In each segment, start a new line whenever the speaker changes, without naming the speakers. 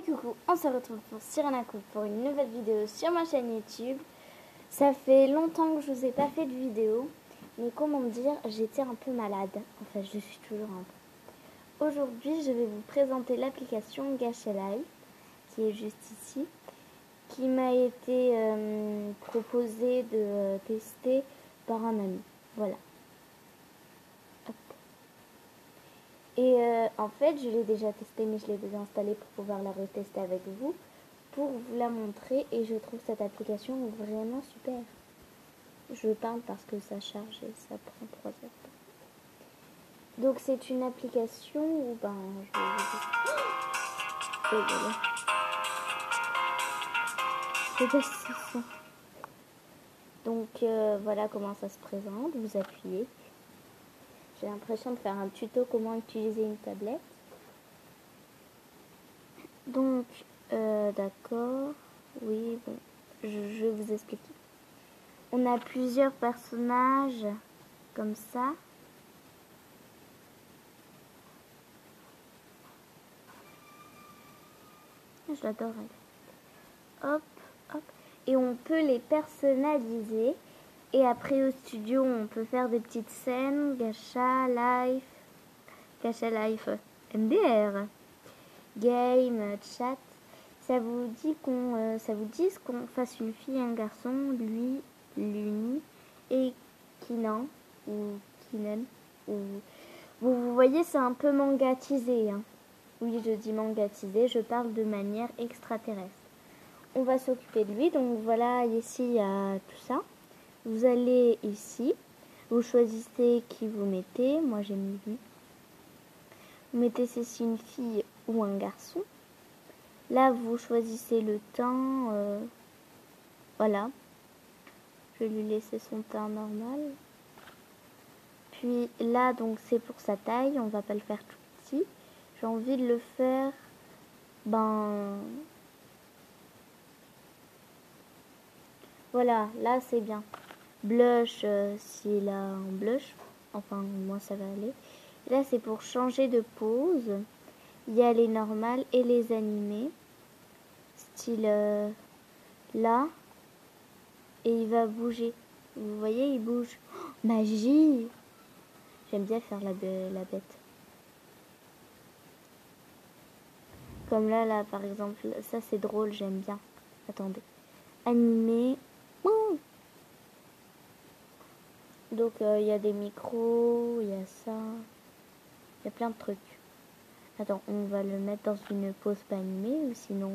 coucou, on se retrouve pour Sirena Coupe pour une nouvelle vidéo sur ma chaîne YouTube. Ça fait longtemps que je vous ai pas fait de vidéo, mais comment dire, j'étais un peu malade. Enfin, je suis toujours un peu. Aujourd'hui, je vais vous présenter l'application Gâche-Live, qui est juste ici, qui m'a été proposée de tester par un ami. Voilà. Et en fait, je l'ai déjà testée, mais je l'ai déjà installée pour pouvoir la retester avec vous, pour vous la montrer. Et je trouve cette application vraiment super. Je parle parce que ça charge et ça prend 3 heures. Donc c'est une application où je vais vous dire... Je sais pas si c'est ça. Donc voilà comment ça se présente. Vous appuyez. J'ai l'impression de faire un tuto comment utiliser une tablette. Donc, d'accord. Oui, bon, je vais vous expliquer. On a plusieurs personnages comme ça. Je l'adore. Hop, hop. Et on peut les personnaliser. Et après au studio, on peut faire des petites scènes. Gacha Life, MDR, game, chat. Ça vous dit qu'on fasse une fille et un garçon, lui, l'uni, et Kinan, ou Kinan, ou... Vous voyez, c'est un peu mangatisé. Hein. Oui, je dis mangatisé, je parle de manière extraterrestre. On va s'occuper de lui, donc voilà, ici, il y a tout ça. Vous allez ici, vous choisissez qui vous mettez, moi j'ai mis lui. Vous mettez si c'est une fille ou un garçon. Là, vous choisissez le temps, voilà. Je vais lui laisser son teint normal. Puis là, donc c'est pour sa taille, on va pas le faire tout petit. J'ai envie de le faire, voilà, là c'est bien. Blush, s'il a un blush, enfin moi ça va aller. Là c'est pour changer de pose. Il y a les normales et les animés. Style là. Et il va bouger. Vous voyez, il bouge. Oh, magie! J'aime bien faire la bête. Comme là, par exemple. Ça, c'est drôle, j'aime bien. Attendez. Animé. Oh, donc, il y a des micros. Il y a ça. Il y a plein de trucs. Attends, on va le mettre dans une pose pas animée. Ou sinon...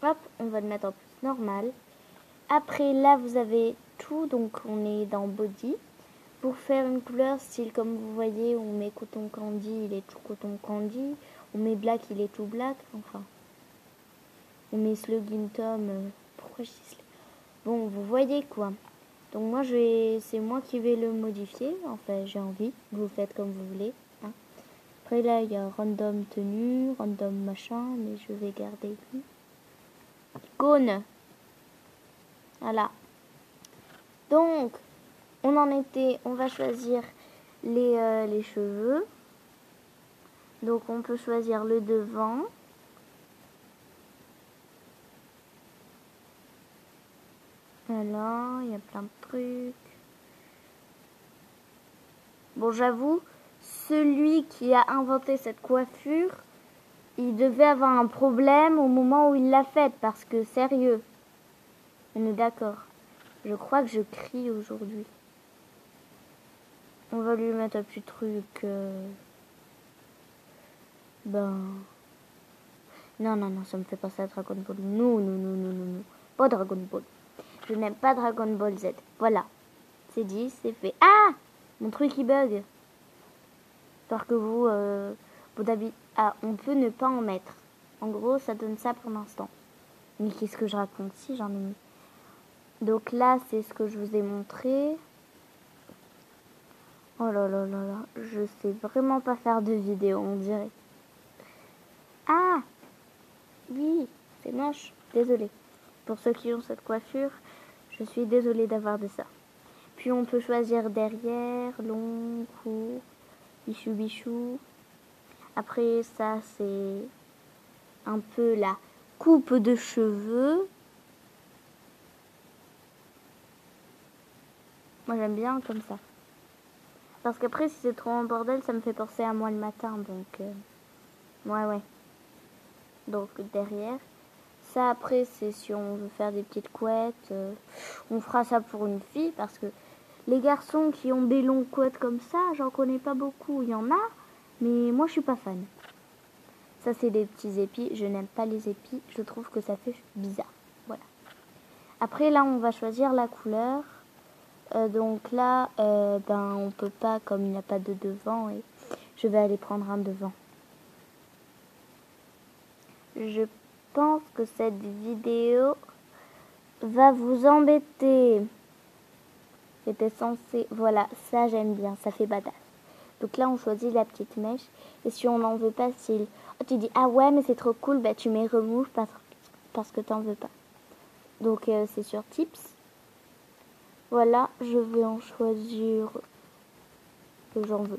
Hop, on va le mettre en pose normale. Après, là, vous avez tout. Donc, on est dans body. Pour faire une couleur style comme vous voyez, on met coton candy, il est tout coton candy. On met black, il est tout black. Enfin, on met Slugging Tom. Pourquoi je dis Slug? Bon, vous voyez quoi. Donc moi, c'est moi qui vais le modifier. Enfin, j'ai envie. Vous faites comme vous voulez. Hein. Après là, il y a random tenue, random machin, mais je vais garder lui. Icône. Voilà. Donc, on va choisir les cheveux. Donc on peut choisir le devant. Voilà, il y a plein de trucs. Bon, j'avoue, celui qui a inventé cette coiffure, il devait avoir un problème au moment où il l'a faite, parce que sérieux, on est d'accord. Je crois que je crie aujourd'hui. On va lui mettre un petit truc. Non, ça me fait penser à Dragon Ball. Non. Pas Dragon Ball. Je n'aime pas Dragon Ball Z. Voilà. C'est dit, c'est fait. Ah! Mon truc il bug. Parce que vous on peut ne pas en mettre. En gros, ça donne ça pour l'instant. Mais qu'est-ce que je raconte si j'en ai mis? Donc là, c'est ce que je vous ai montré. Oh là. Je sais vraiment pas faire de vidéo, on dirait. Ah! Oui, c'est moche. Désolée. Pour ceux qui ont cette coiffure, je suis désolée d'avoir de ça. Puis on peut choisir derrière, long, court, bichou. Après ça c'est un peu la coupe de cheveux. Moi j'aime bien comme ça. Parce qu'après si c'est trop en bordel, ça me fait penser à moi le matin. Donc ouais. Donc derrière. Ça après c'est si on veut faire des petites couettes. On fera ça pour une fille parce que les garçons qui ont des longues couettes comme ça, j'en connais pas beaucoup. Il y en a, mais moi je suis pas fan. Ça c'est des petits épis. Je n'aime pas les épis. Je trouve que ça fait bizarre. Voilà. Après là on va choisir la couleur. Donc là, on peut pas, comme il n'y a pas de devant, et je vais aller prendre un devant. Je pense que cette vidéo va vous embêter. C'était censé... Voilà, ça j'aime bien, ça fait badass. Donc là, on choisit la petite mèche. Et si on n'en veut pas, si... Oh, tu dis, ah ouais, mais c'est trop cool, bah tu mets remove parce que t'en veux pas. Donc c'est sur Tips. Voilà, je vais en choisir que j'en veux.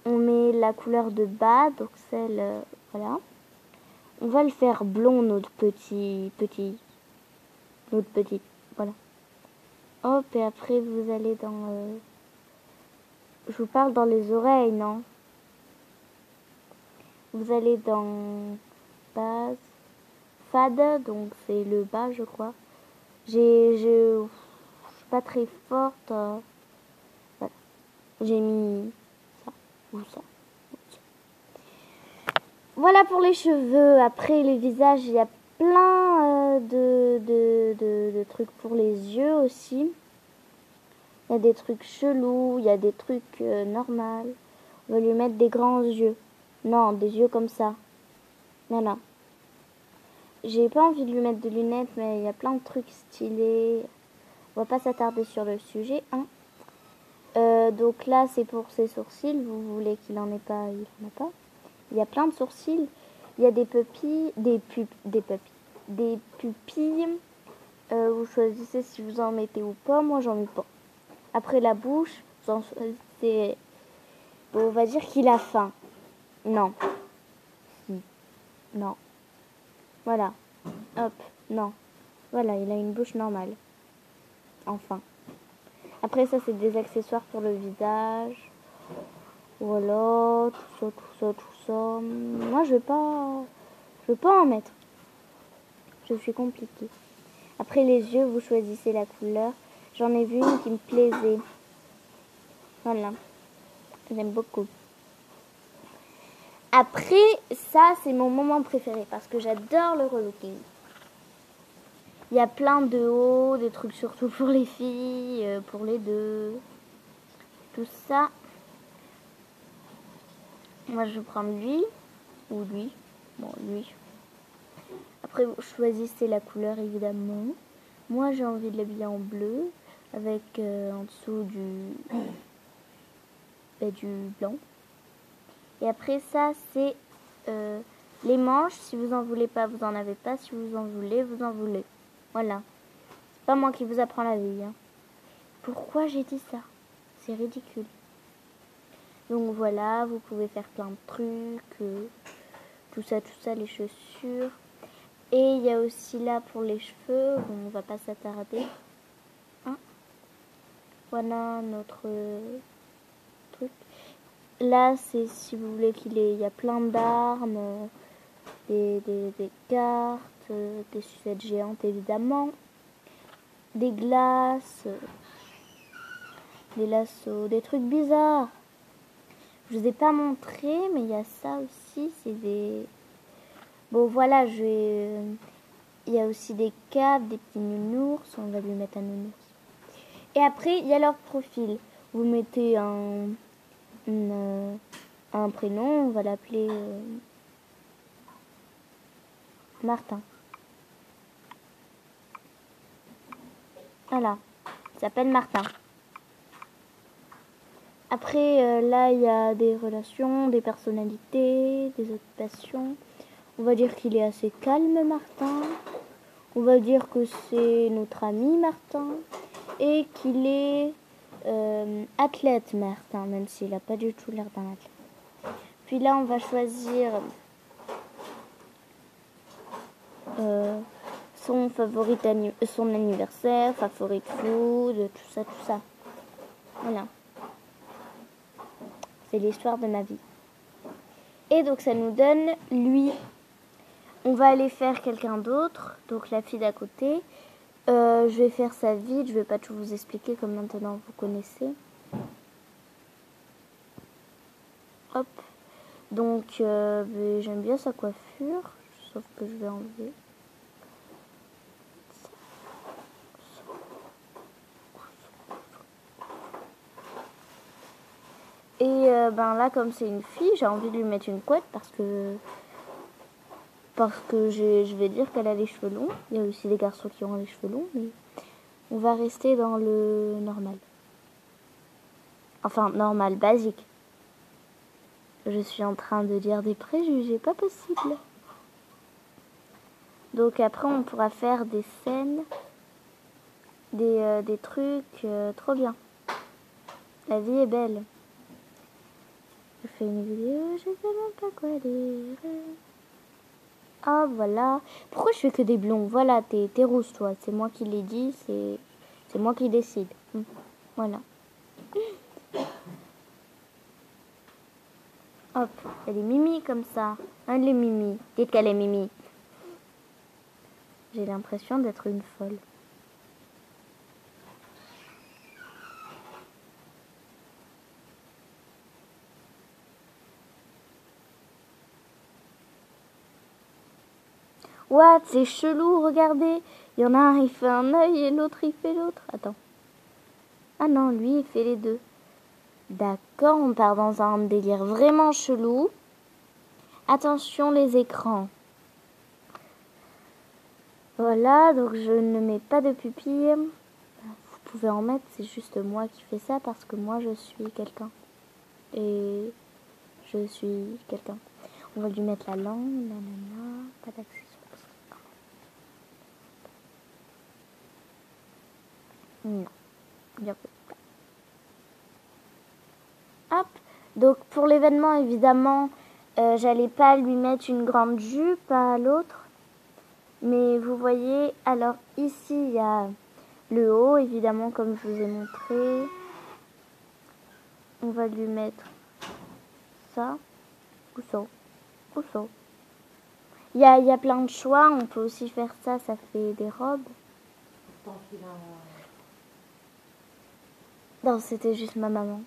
On met la couleur de bas, donc celle, voilà. On va le faire blond, notre petit, voilà. Hop, et après vous allez dans, je vous parle dans les oreilles, non? Vous allez dans base, fade, donc c'est le bas, je crois. Je suis pas très forte. Voilà. J'ai mis ça ou ça. Voilà pour les cheveux. Après, le visage, il y a plein de trucs pour les yeux aussi. Il y a des trucs chelous, il y a des trucs normaux. On va lui mettre des grands yeux. Non, des yeux comme ça. Voilà. J'ai pas envie de lui mettre de lunettes, mais il y a plein de trucs stylés. On va pas s'attarder sur le sujet, hein. Donc là, c'est pour ses sourcils. Vous voulez qu'il en ait pas, il en a pas. Il y a plein de sourcils. Il y a des pupilles, des pupilles. Vous choisissez si vous en mettez ou pas. Moi, j'en mets pas. Après la bouche, vous en choisissez. Bon, on va dire qu'il a faim. Non. Si. Non. Voilà. Hop. Non. Voilà, il a une bouche normale. Enfin. Après, ça, c'est des accessoires pour le visage. Voilà, tout ça. Moi, je veux pas en mettre. Je suis compliquée. Après les yeux, vous choisissez la couleur. J'en ai vu une qui me plaisait. Voilà. J'aime beaucoup. Après, ça, c'est mon moment préféré parce que j'adore le relooking. Il y a plein de hauts, des trucs surtout pour les filles, pour les deux. Tout ça. Moi, je vais prendre lui ou lui. Bon, lui. Après, vous choisissez la couleur, évidemment. Moi, j'ai envie de l'habiller en bleu, avec en dessous du blanc. Et après, ça, c'est les manches. Si vous en voulez pas, vous en avez pas. Si vous en voulez, vous en voulez. Voilà. C'est pas moi qui vous apprends la vie, hein. Pourquoi j'ai dit ça? C'est ridicule. Donc voilà, vous pouvez faire plein de trucs. Tout ça, les chaussures. Et il y a aussi là pour les cheveux, bon, on va pas s'attarder. Hein, voilà notre truc. Là, c'est si vous voulez il y a plein d'armes, des cartes, des sucettes géantes évidemment, des glaces, des lassos, des trucs bizarres. Je vous ai pas montré, mais il y a ça aussi, c'est des... Bon voilà, il y a aussi des capes, des petits nounours, on va lui mettre un nounours. Et après, il y a leur profil. Vous mettez un prénom, on va l'appeler Martin. Voilà, il s'appelle Martin. Après, là, il y a des relations, des personnalités, des occupations. On va dire qu'il est assez calme, Martin. On va dire que c'est notre ami, Martin. Et qu'il est athlète, Martin, même s'il n'a pas du tout l'air d'un athlète. Puis là, on va choisir son son anniversaire, favorite food, tout ça. Voilà. C'est l'histoire de ma vie. Et donc ça nous donne lui. On va aller faire quelqu'un d'autre, donc la fille d'à côté. Je vais faire ça vite, je vais pas tout vous expliquer comme maintenant vous connaissez. Hop. Donc j'aime bien sa coiffure, sauf que je vais enlever. Et là comme c'est une fille, j'ai envie de lui mettre une couette parce que je vais dire qu'elle a les cheveux longs. Il y a aussi des garçons qui ont les cheveux longs, mais on va rester dans le normal. Enfin, normal, basique. Je suis en train de dire des préjugés, pas possible. Donc après, on pourra faire des scènes, des trucs trop bien. La vie est belle. Je fais une vidéo, je sais même pas quoi dire. Ah, voilà. Pourquoi je fais que des blonds? Voilà, t'es rousse, toi. C'est moi qui l'ai dit, c'est moi qui décide. Voilà. Hop, elle est Mimi comme ça. Elle est Mimi. Dites qu'elle est Mimi. J'ai l'impression d'être une folle. What? C'est chelou, regardez. Il y en a un, il fait un œil et l'autre, il fait l'autre. Attends. Ah non, lui, il fait les deux. D'accord, on part dans un délire vraiment chelou. Attention, les écrans. Voilà, donc je ne mets pas de pupille. Vous pouvez en mettre, c'est juste moi qui fais ça parce que moi, je suis quelqu'un. Et je suis quelqu'un. On va lui mettre la langue, nanana, pas d'accessoires. Non, bien peu. Hop, donc pour l'événement, évidemment, j'allais pas lui mettre une grande jupe à l'autre. Mais vous voyez, alors ici, il y a le haut, évidemment, comme je vous ai montré. On va lui mettre ça, ou ça, ou ça. Il y a plein de choix, on peut aussi faire ça, ça fait des robes. Non, c'était juste ma maman.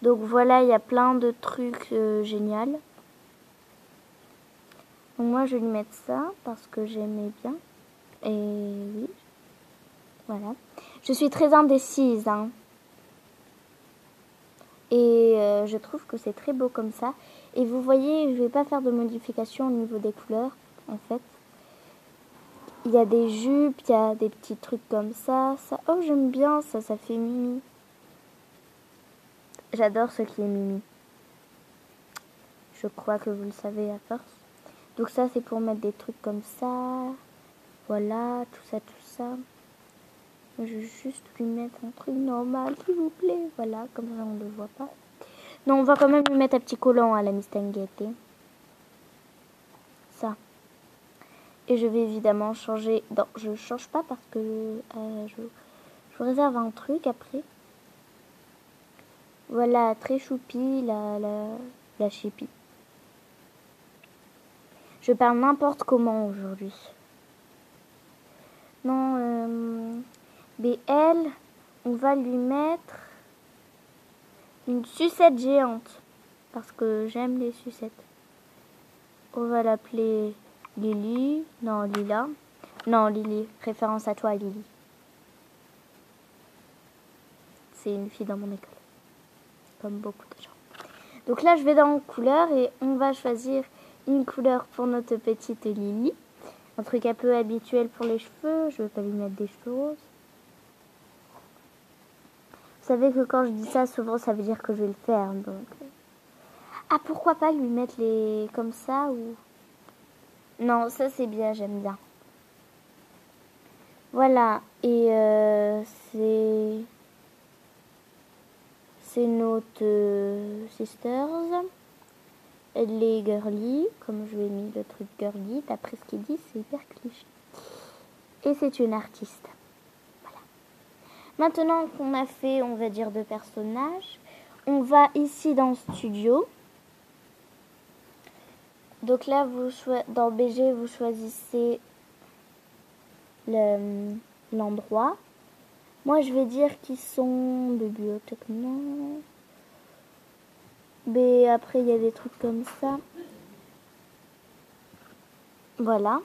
Donc voilà, il y a plein de trucs géniaux. Donc moi, je vais lui mettre ça parce que j'aimais bien. Et oui, voilà. Je suis très indécise, hein. Et je trouve que c'est très beau comme ça. Et vous voyez, je vais pas faire de modification au niveau des couleurs, en fait. Il y a des jupes, il y a des petits trucs comme ça. Oh, j'aime bien ça, ça fait Mimi. J'adore ce qui est Mimi. Je crois que vous le savez à force. Donc ça, c'est pour mettre des trucs comme ça. Voilà, tout ça, tout ça. Je vais juste lui mettre un truc normal, s'il vous plaît. Voilà, comme ça, on ne le voit pas. Non, on va quand même lui mettre un petit collant à la Miss Tanguette. Ça. Et je vais évidemment changer. Non, je ne change pas parce que je réserve un truc après. Voilà, très choupi, la chipie. Je parle n'importe comment aujourd'hui. Non, mais elle, on va lui mettre une sucette géante. Parce que j'aime les sucettes. On va l'appeler Lily. Non, Lila. Non, Lily. Référence à toi, Lily. C'est une fille dans mon école. Comme beaucoup de gens. Donc là, je vais dans couleur et on va choisir une couleur pour notre petite Lily. Un truc un peu habituel pour les cheveux. Je ne vais pas lui mettre des cheveux roses. Vous savez que quand je dis ça, souvent, ça veut dire que je vais le faire. Donc... Ah, pourquoi pas lui mettre les comme ça ou... Non, ça c'est bien, j'aime bien. Voilà, et c'est notre sisters. les girly, comme je lui ai mis le truc girly, d'après ce qu'il dit, c'est hyper cliché. Et c'est une artiste. Voilà. Maintenant qu'on a fait, on va dire, 2 personnages, on va ici dans Studio. Donc là, dans BG, vous choisissez l'endroit. Moi, je vais dire qu'ils sont bibliothèque, non. Mais après, il y a des trucs comme ça. Voilà.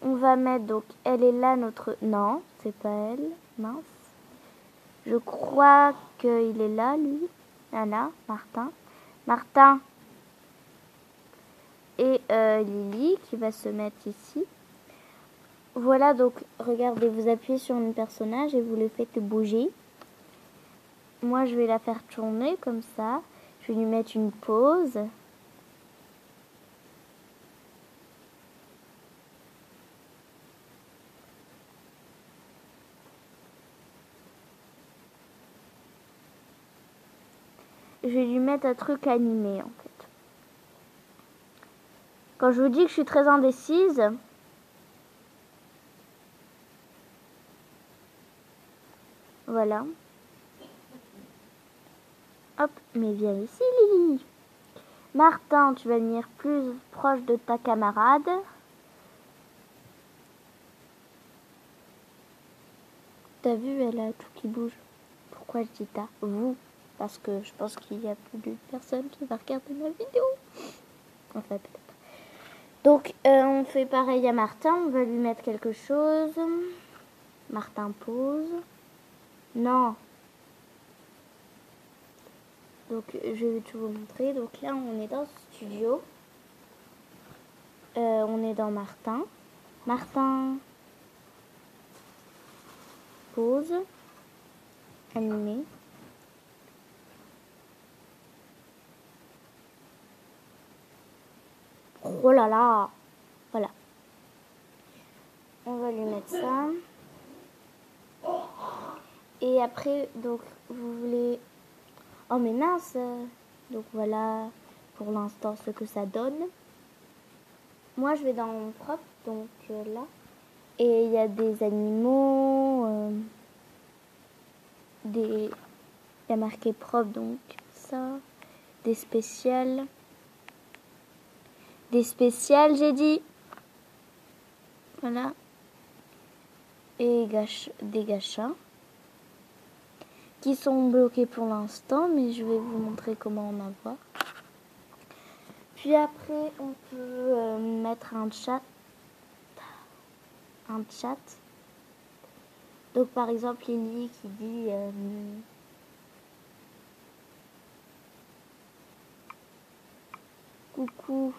On va mettre, donc, elle est là, notre... Non, c'est pas elle. Mince. Je crois qu'il est là, lui. Voilà, Martin. Martin et Lily qui va se mettre ici. Voilà, donc, regardez, vous appuyez sur un personnage et vous le faites bouger. Moi, je vais la faire tourner comme ça. Je vais lui mettre une pause. Je vais lui mettre un truc animé, en fait. Quand je vous dis que je suis très indécise, voilà. Hop, mais viens ici, Lily. Martin, tu vas venir plus proche de ta camarade. T'as vu, elle a tout qui bouge. Pourquoi je dis t'as? Vous. Parce que je pense qu'il y a plus d'une personne qui va regarder ma vidéo. Enfin, peut-être. Donc, on fait pareil à Martin. On va lui mettre quelque chose. Martin pose. Non. Donc, je vais tout vous montrer. Donc là, on est dans Studio. On est dans Martin. Martin pose. Animé. Oh là là. Voilà. On va lui mettre ça. Et après, donc, vous voulez... Oh mais mince. Donc voilà, pour l'instant, ce que ça donne. Moi, je vais dans mon propre, donc là. Et il y a des animaux. Il y a marqué propre, donc ça. Des spéciales. Des spéciales, j'ai dit. Voilà. Et des gachas. Qui sont bloqués pour l'instant, mais je vais vous montrer comment en avoir. Puis après, on peut mettre un chat. Un chat. Donc par exemple, Lily qui dit coucou.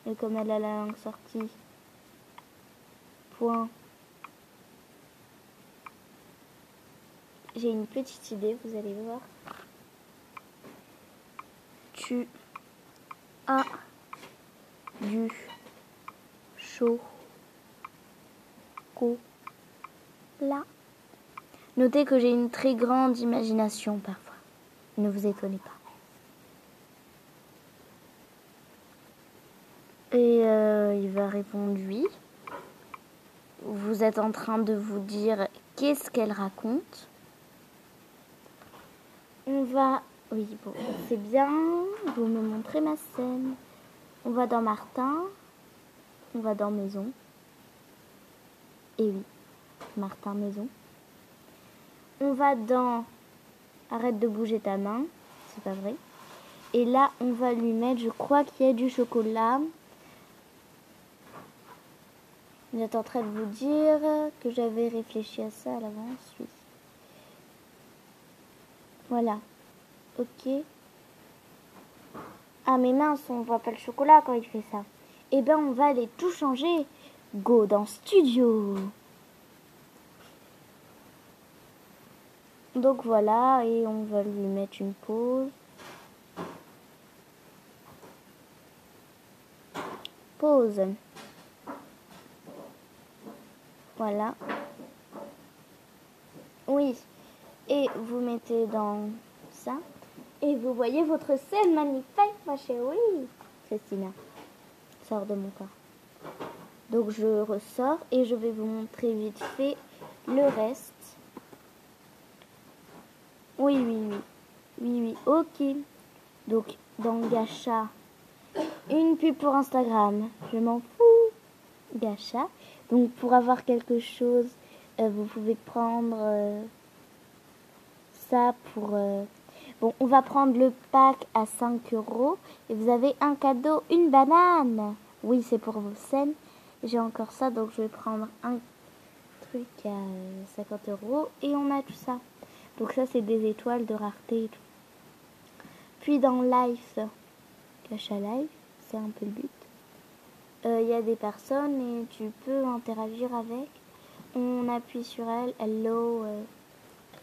Et comme elle a la langue sortie. Point. J'ai une petite idée, vous allez voir. Tu as du chocolat. Notez que j'ai une très grande imagination parfois. Ne vous étonnez pas. Et il va répondre oui. Vous êtes en train de vous dire qu'est-ce qu'elle raconte. On va... Oui, bon, c'est bien. Vous me montrez ma scène. On va dans Martin. On va dans Maison. Et oui, Martin Maison. On va dans Arrête de bouger ta main. C'est pas vrai. Et là, on va lui mettre, je crois qu'il y a du chocolat. Vous êtes en train de vous dire que j'avais réfléchi à ça à l'avance. Oui. Voilà. Ok. Ah mais mince, on voit pas le chocolat quand il fait ça. Eh ben on va aller tout changer. Go dans Studio. Donc voilà, et on va lui mettre une pause. Pause. Voilà. Oui. Et vous mettez dans ça. Et vous voyez votre scène magnifique, ma chérie. Christina sort de mon corps. Donc je ressors et je vais vous montrer vite fait le reste. Oui, ok. Donc dans Gacha, une pub pour Instagram, je m'en fous. Gacha. Donc pour avoir quelque chose, vous pouvez prendre ça pour... Bon, on va prendre le pack à 5 € et vous avez un cadeau, une banane. Oui, c'est pour vos scènes. J'ai encore ça, donc je vais prendre un truc à 50 € et on a tout ça. Donc ça, c'est des étoiles de rareté et tout. Puis dans Life, Gacha Life, c'est un peu le but. Il y a des personnes et tu peux interagir avec. On appuie sur elle, hello,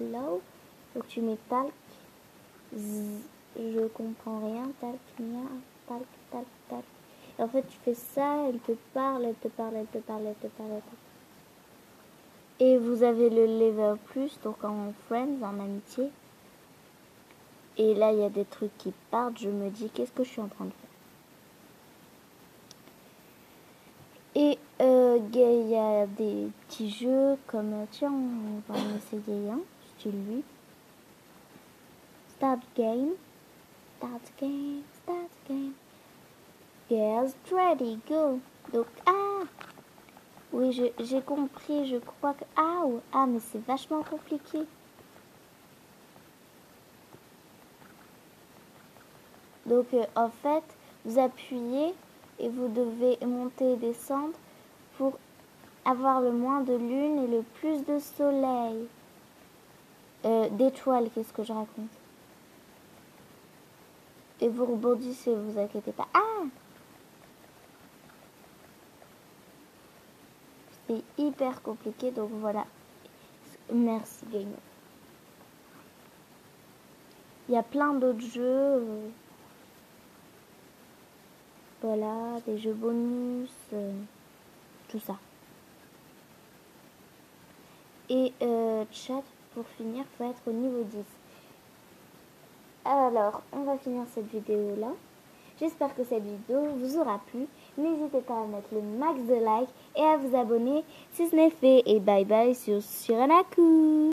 hello. Donc tu mets talc. Je comprends rien, talc, talc. Et en fait, tu fais ça, elle te parle. Et vous avez le level plus, donc en friends, en amitié. Et là, il y a des trucs qui partent. Je me dis, qu'est-ce que je suis en train de faire? Et il y a des petits jeux comme, tiens, on va en essayer un, style lui. Start game. Girls ready, go. Donc, oui, j'ai compris, je crois que... mais c'est vachement compliqué. Donc, en fait, vous appuyez et vous devez monter et descendre pour avoir le moins de lune et le plus de soleil. D'étoiles, qu'est-ce que je raconte? Et vous rebondissez, vous inquiétez pas. C'est hyper compliqué, donc voilà. Merci, Game. Il y a plein d'autres jeux. Voilà, des jeux bonus, tout ça. Et chat, pour finir, faut être au niveau 10. Alors, on va finir cette vidéo là. J'espère que cette vidéo vous aura plu. N'hésitez pas à mettre le max de likes et à vous abonner si ce n'est fait. Et bye bye sur Suranaku.